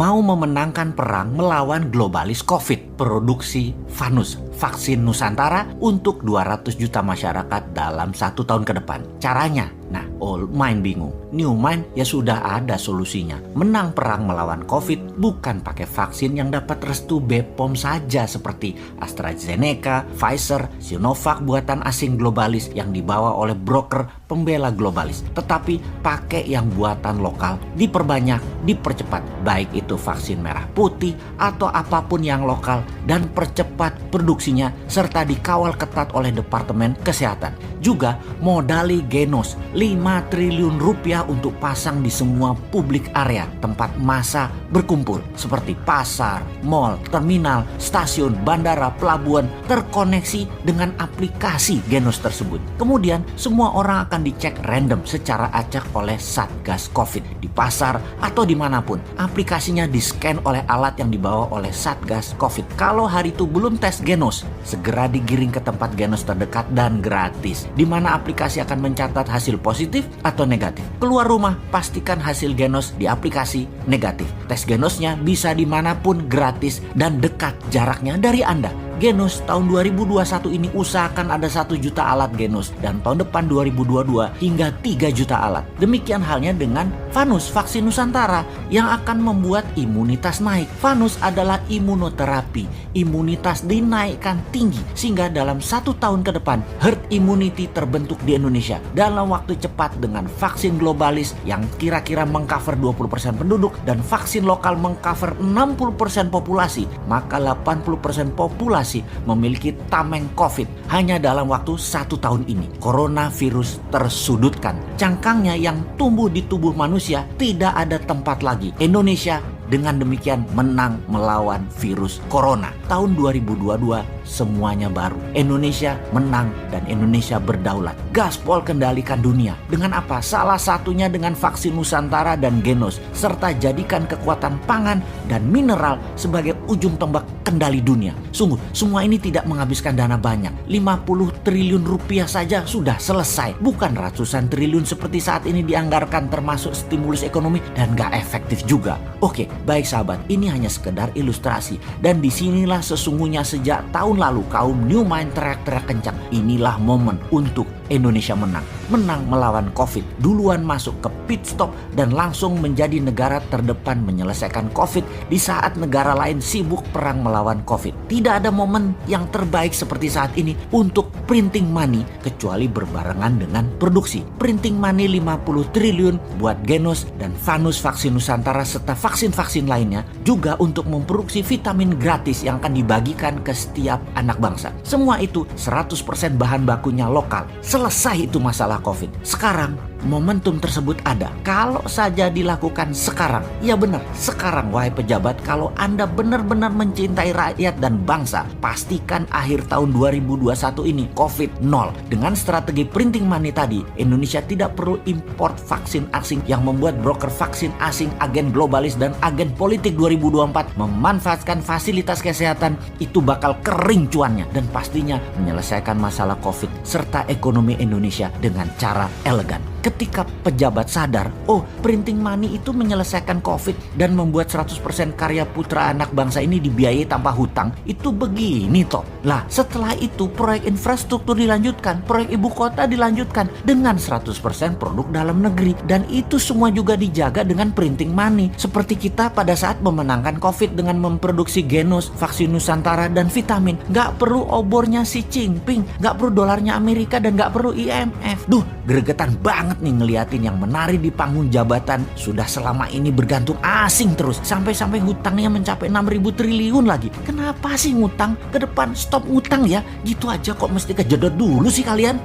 mau memenangkan perang melawan globalis COVID. Produksi Vanus, vaksin Nusantara untuk 200 juta masyarakat dalam 1 tahun ke depan. Caranya, nah old mind bingung, new mind ya sudah ada solusinya. Menang perang melawan COVID bukan pakai vaksin yang dapat restu BPOM saja seperti AstraZeneca, Pfizer, Sinovac buatan asing globalis yang dibawa oleh broker pembela globalis. Tetapi pakai yang buatan lokal, diperbanyak, dipercepat. Baik itu vaksin merah putih atau apapun yang lokal, dan percepat produksinya serta dikawal ketat oleh Departemen Kesehatan. Juga modali Genos 5 triliun rupiah untuk pasang di semua publik area tempat massa berkumpul seperti pasar, mal, terminal, stasiun, bandara, pelabuhan terkoneksi dengan aplikasi Genos tersebut. Kemudian semua orang akan dicek random secara acak oleh Satgas COVID di pasar atau dimanapun. Aplikasinya di-scan oleh alat yang dibawa oleh Satgas COVID. Kalau hari itu belum tes Genos, segera digiring ke tempat Genos terdekat dan gratis, di mana aplikasi akan mencatat hasil positif atau negatif. Keluar rumah, pastikan hasil Genos di aplikasi negatif. Tes Genosnya bisa dimanapun gratis dan dekat jaraknya dari Anda. Genos tahun 2021 ini usahakan ada 1 juta alat Genos dan tahun depan 2022 hingga 3 juta alat. Demikian halnya dengan Vanus vaksin Nusantara yang akan membuat imunitas naik. Vanus adalah imunoterapi, imunitas dinaikkan tinggi sehingga dalam 1 tahun ke depan herd immunity terbentuk di Indonesia dalam waktu cepat dengan vaksin globalis yang kira-kira mengcover 20% penduduk dan vaksin lokal mengcover 60% populasi, maka 80% populasi memiliki tameng COVID hanya dalam waktu 1 tahun ini. Coronavirus tersudutkan. Cangkangnya yang tumbuh di tubuh manusia tidak ada tempat lagi. Indonesia dengan demikian menang melawan virus corona. Tahun 2022 semuanya baru. Indonesia menang dan Indonesia berdaulat. Gaspol kendalikan dunia. Dengan apa? Salah satunya dengan vaksin Nusantara dan Genos. Serta jadikan kekuatan pangan dan mineral sebagai ujung tombak kendali dunia. Sungguh, semua ini tidak menghabiskan dana banyak. 50 triliun rupiah saja sudah selesai. Bukan ratusan triliun seperti saat ini dianggarkan termasuk stimulus ekonomi dan gak efektif juga. Oke, baik sahabat, ini hanya sekedar ilustrasi. Dan disinilah sesungguhnya sejak tahun lalu kaum New Mind teriak-teriak kencang. Inilah momen untuk Indonesia menang. Menang melawan COVID. Duluan masuk ke pit stop dan langsung menjadi negara terdepan menyelesaikan COVID di saat negara lain sibuk perang melawan COVID. Tidak ada momen yang terbaik seperti saat ini untuk printing money kecuali berbarengan dengan produksi. Printing money 50 triliun buat Genos dan Vanus vaksin Nusantara serta vaksin-vaksin lainnya juga untuk memproduksi vitamin gratis yang akan dibagikan ke setiap anak bangsa. Semua itu 100% bahan bakunya lokal. Selesai itu masalah COVID. Sekarang momentum tersebut ada. Kalau saja dilakukan sekarang, ya benar, sekarang wahai pejabat, kalau Anda benar-benar mencintai rakyat dan bangsa, pastikan akhir tahun 2021 ini COVID nol. Dengan strategi printing money tadi, Indonesia tidak perlu import vaksin asing yang membuat broker vaksin asing, agen globalis dan agen politik 2024 memanfaatkan fasilitas kesehatan. Itu bakal kering cuannya dan pastinya menyelesaikan masalah COVID serta ekonomi Indonesia dengan cara elegan. Ketika pejabat sadar, oh printing money itu menyelesaikan COVID dan membuat 100% karya putra anak bangsa ini dibiayai tanpa hutang, itu begini toh. Lah setelah itu proyek infrastruktur dilanjutkan, proyek ibu kota dilanjutkan dengan 100% produk dalam negeri. Dan itu semua juga dijaga dengan printing money. Seperti kita pada saat memenangkan COVID dengan memproduksi Genos, vaksin Nusantara dan vitamin. Gak perlu obornya si Jinping, gak perlu dolarnya Amerika dan gak perlu IMF. Duh, gregetan banget nih ngeliatin yang menari di panggung jabatan sudah selama ini bergantung asing terus sampai-sampai hutangnya mencapai 6.000 triliun lagi. Kenapa sih ngutang? Ke depan stop ngutang ya. Gitu aja kok mesti kejedot dulu sih kalian.